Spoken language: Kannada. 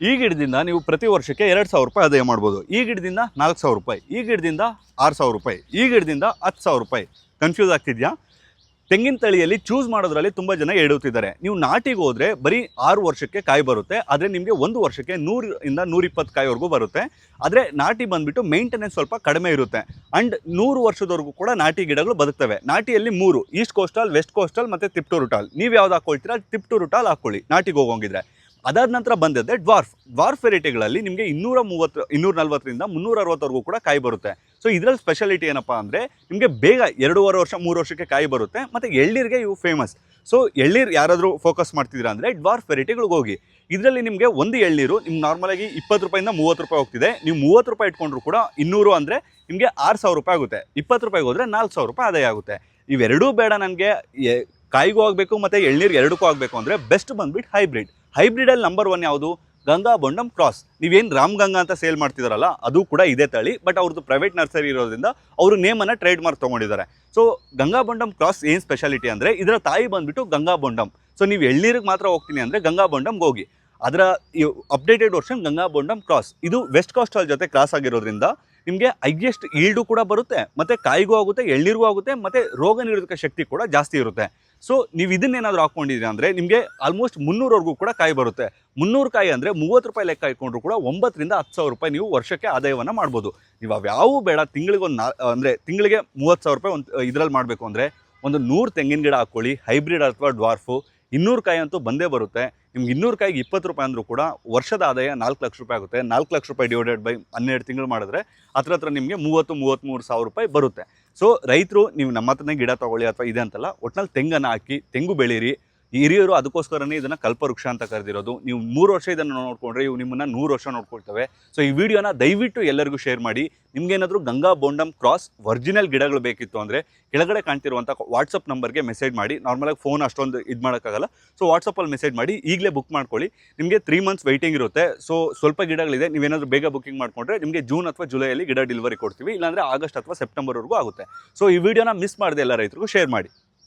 ಈ ಗಿಡದಿಂದ ನೀವು ಪ್ರತಿ ವರ್ಷಕ್ಕೆ 2,000 ರೂಪಾಯಿ ಆದಾಯ ಮಾಡ್ಬೋದು. ಈ ಗಿಡದಿಂದ 4,000 ರೂಪಾಯಿ, ಈ ಗಿಡದಿಂದ 6,000 ರೂಪಾಯಿ, ಈ ಗಿಡದಿಂದ 10,000 ರೂಪಾಯಿ. ಕನ್ಫ್ಯೂಸ್ ಆಗ್ತಿದ್ಯಾ? ತೆಂಗಿನ ತಳಿಯಲ್ಲಿ ಚೂಸ್ ಮಾಡೋದ್ರಲ್ಲಿ ತುಂಬ ಜನ ಎಡುತ್ತಿದ್ದಾರೆ. ನೀವು ನಾಟಿಗೆ ಹೋದರೆ ಬರೀ 6 ವರ್ಷಕ್ಕೆ ಕಾಯಿ ಬರುತ್ತೆ, ಆದರೆ ನಿಮಗೆ 1 ವರ್ಷಕ್ಕೆ 100 ಇಂದ 120 ಕಾಯಿವರೆಗೂ ಬರುತ್ತೆ. ಆದರೆ ನಾಟಿ ಬಂದುಬಿಟ್ಟು ಮೇಂಟೆನೆನ್ಸ್ ಸ್ವಲ್ಪ ಕಡಿಮೆ ಇರುತ್ತೆ. ಆ್ಯಂಡ್ 100 ವರ್ಷದವರೆಗೂ ಕೂಡ ನಾಟಿ ಗಿಡಗಳು ಬದುಕ್ತವೆ. ನಾಟಿಯಲ್ಲಿ 3: ಈಸ್ಟ್ ಕೋಸ್ಟಲ್, ವೆಸ್ಟ್ ಕೋಸ್ಟಲ್ ಮತ್ತು ತಿಪ್ಟೂರುಟಾಲ್. ನೀವು ಯಾವ್ದು ಹಾಕ್ಕೊಳ್ತೀರಾ? ತಿಪ್ಟೂರುಟಾಲ್ ಹಾಕ್ಕೊಳ್ಳಿ ನಾಟಿಗೆ ಹೋಗೋಂಗಿದ್ರೆ. ಅದಾದ ನಂತರ ಬಂದದ್ದೇ ಡ್ವಾರ್ಫ್ ವೆರೈಟಿಗಳಲ್ಲಿ ನಿಮಗೆ 240, 240ರಿಂದ 360ವರೆಗೂ ಕೂಡ ಕಾಯಿ ಬರುತ್ತೆ. ಸೊ ಇದರಲ್ಲಿ ಸ್ಪೆಷಾಲಿಟಿ ಏನಪ್ಪ ಅಂದರೆ ನಿಮಗೆ ಬೇಗ 2.5 ವರ್ಷ 3 ವರ್ಷಕ್ಕೆ ಕಾಯಿ ಬರುತ್ತೆ. ಮತ್ತು ಎಳ್ನೀರಿಗೆ ಇವು ಫೇಮಸ್. ಸೊ ಎಳ್ನೀರು ಯಾರಾದರೂ ಫೋಕಸ್ ಮಾಡ್ತಿದ್ದೀರಾ ಅಂದರೆ ಡ್ವಾರ್ಫ್ ವೆರೈಟಿಗಳಿಗೆ ಹೋಗಿ. ಇದರಲ್ಲಿ ನಿಮಗೆ ಒಂದು ಎಳ್ನೀರು ನಿಮ್ಗೆ ನಾರ್ಮಲಾಗಿ 20 ರೂಪಾಯಿಂದ 30 ರೂಪಾಯಿ ಹೋಗ್ತಿದೆ. ನೀವು 30 ರೂಪಾಯಿ ಇಟ್ಕೊಂಡ್ರು ಕೂಡ 200 ಅಂದರೆ ನಿಮಗೆ 6,000 ರೂಪಾಯಿ ಆಗುತ್ತೆ. 20 ರೂಪಾಯಿಗೆ ಹೋದರೆ 4,000 ರೂಪಾಯಿ ಆದಾಯ ಆಗುತ್ತೆ. ಇವೆರಡೂ ಬೇಡ ನನಗೆ ಕಾಯಿಗೂ ಆಗಬೇಕು ಮತ್ತು ಎಳ್ನೀರು ಎರಡಕ್ಕೂ ಆಗಬೇಕು ಅಂದರೆ ಬೆಸ್ಟ್ ಬಂದುಬಿಟ್ಟು ಹೈಬ್ರಿಡಲ್ಲಿ ನಂಬರ್ 1 ಯಾವುದು? ಗಂಗಾ ಬೊಂಡಮ್ ಕ್ರಾಸ್. ನೀವೇನು ರಾಮ್ ಗಂಗಾ ಅಂತ ಸೇಲ್ ಮಾಡ್ತಿದಾರಲ್ಲ ಅದು ಕೂಡ ಇದೇ ತಳಿ, ಬಟ್ ಅವ್ರದ್ದು ಪ್ರೈವೇಟ್ ನರ್ಸರಿ ಇರೋದ್ರಿಂದ ಅವರು ನೇಮನ್ನು ಟ್ರೇಡ್ ಮಾರ್ಕ್ ತೊಗೊಂಡಿದ್ದಾರೆ. ಸೊ ಗಂಗಾ ಬೊಂಡಮ್ ಕ್ರಾಸ್ ಏನು ಸ್ಪೆಷಾಲಿಟಿ ಅಂದರೆ ಇದರ ತಾಯಿ ಬಂದುಬಿಟ್ಟು ಗಂಗಾ ಬೊಂಡಮ್. ಸೊ ನೀವು ಎಳ್ನೀರಿಗೆ ಮಾತ್ರ ಹೋಗ್ತೀನಿ ಅಂದರೆ ಗಂಗಾ ಬೊಂಡಮ್ಗೆ ಹೋಗಿ. ಅದರ updated version Ganga Bondam cross. ಇದು ವೆಸ್ಟ್ ಕೋಸ್ಟಲ್ ಜೊತೆ ಕ್ರಾಸ್ ಆಗಿರೋದ್ರಿಂದ ನಿಮಗೆ ಹೈಯೆಸ್ಟ್ ಈಲ್ಡು ಕೂಡ ಬರುತ್ತೆ, ಮತ್ತು ಕಾಯಿಗೂ ಆಗುತ್ತೆ, ಎಳ್ನೀರಿಗೂ ಆಗುತ್ತೆ, ಮತ್ತು ರೋಗ ನಿರೋಧಕ ಶಕ್ತಿ ಕೂಡ ಜಾಸ್ತಿ ಇರುತ್ತೆ. ಸೊ ನೀವು ಇದನ್ನೇನಾದರೂ ಹಾಕ್ಕೊಂಡಿದ್ದೀರಿ ಅಂದರೆ ನಿಮಗೆ ಆಲ್ಮೋಸ್ಟ್ 300ವರೆಗೂ ಕೂಡ ಕಾಯಿ ಬರುತ್ತೆ. 300 ಕಾಯಿ ಅಂದರೆ 30 ರೂಪಾಯಿ ಲೆಕ್ಕ ಇಟ್ಕೊಂಡ್ರು ಕೂಡ 9,000ರಿಂದ 10,000 ರೂಪಾಯಿ ನೀವು ವರ್ಷಕ್ಕೆ ಆದಾಯವನ್ನು ಮಾಡ್ಬೋದು. ನೀವು ಅವ್ಯಾವೂ ಬೇಡ, ತಿಂಗಳಿಗೆ ಅಂದರೆ ತಿಂಗಳಿಗೆ 30,000 ರೂಪಾಯಿ ಒಂದು ಇದರಲ್ಲಿ ಮಾಡಬೇಕು ಅಂದರೆ ಒಂದು 100 ತೆಂಗಿನ ಗಿಡ ಹಾಕ್ಕೊಳ್ಳಿ, ಹೈಬ್ರಿಡ್ ಅಥವಾ ಡ್ವಾರ್ಫು. 200 ಕಾಯಿ ಅಂತೂ ಬಂದೇ ಬರುತ್ತೆ. ನಿಮ್ಗೆ 200 ಕಾಯಿಗೆ 20 ರೂಪಾಯಿ ಅಂದರೂ ಕೂಡ ವರ್ಷದ ಆದಾಯ 4 ಲಕ್ಷ ರೂಪಾಯಿ ಆಗುತ್ತೆ. 4 ಲಕ್ಷ ರೂಪಾಯಿ ಡಿವೈಡೆಡ್ ಬೈ 12 ತಿಂಗಳು ಮಾಡಿದ್ರೆ ಹತ್ರ ನಿಮಗೆ 30-33 ಸಾವಿರ ರೂಪಾಯಿ ಬರುತ್ತೆ. ಸೊ ರೈತರು ನೀವು ನಮ್ಮ ಹತ್ರನೇ ಗಿಡ ತೊಗೊಳ್ಳಿ ಅಥವಾ ಇದೆ ಅಂತಲ್ಲ, ಒಟ್ನಲ್ಲಿ ತೆಂಗನ್ನು ಹಾಕಿ ತೆಂಗು ಬೆಳೀರಿ. ಹಿರಿಯರು ಅದಕ್ಕೋಸ್ಕರನೇ ಇದನ್ನು ಕಲ್ಪವೃಕ್ಷ ಅಂತ ಕರೆದಿರೋದು. ನೀವು 3 ವರ್ಷ ಇದನ್ನು ನೋಡಿಕೊಂಡ್ರೆ ಇವು ನಿಮ್ಮನ್ನು 100 ವರ್ಷ ನೋಡ್ಕೊಳ್ತವೆ. ಸೊ ಈ ವಿಡಿಯೋನ ದಯವಿಟ್ಟು ಎಲ್ಲರಿಗೂ ಶೇರ್ ಮಾಡಿ. ನಿಮ್ಗೇನಾದರೂ ಗಂಗಾ ಬೊಂಡಮ್ ಕ್ರಾಸ್ ಒರಿಜಿನಲ್ ಗಿಡಗಳು ಬೇಕಿತ್ತು ಅಂದರೆ ಕೆಳಗಡೆ ಕಾಣ್ತಿರುವಂಥ ವಾಟ್ಸಪ್ ನಂಬರ್ಗೆ ಮೆಸೇಜ್ ಮಾಡಿ. ನಾರ್ಮಲಾಗಿ ಫೋನ್ ಅಷ್ಟೊಂದು ಇದು ಮಾಡೋಕ್ಕಾಗಲ್ಲ. ಸೊ ವಾಟ್ಸಪ್ಪಲ್ಲಿ ಮೆಸೇಜ್ ಮಾಡಿ, ಈಗಲೇ ಬುಕ್ ಮಾಡ್ಕೊಳ್ಳಿ. ನಿಮಗೆ 3 ಮಂತ್ಸ್ ವೆಯ್ಟಿಂಗ್ ಇರುತ್ತೆ. ಸೊ ಸ್ವಲ್ಪ ಗಿಡಗಳಿದೆ, ನೀವೇನಾದರೂ ಬೇಗ ಬುಕ್ಕಿಂಗ್ ಮಾಡಿಕೊಂಡ್ರೆ ನಿಮಗೆ ಜೂನ್ ಅಥವಾ ಜುಲೈಯಲ್ಲಿ ಗಿಡ ಡೆಲಿವರಿ ಕೊಡ್ತೀವಿ, ಇಲ್ಲಾಂದರೆ ಆಗಸ್ಟ್ ಅಥವಾ ಸೆಪ್ಟೆಂಬರ್ವರೆಗೂ ಆಗುತ್ತೆ. ಸೊ ಈ ವಿಡಿಯೋನ ಮಿಸ್ ಮಾಡದೆ ಎಲ್ಲ ರೈತರಿಗೂ ಶೇರ್ ಮಾಡಿ.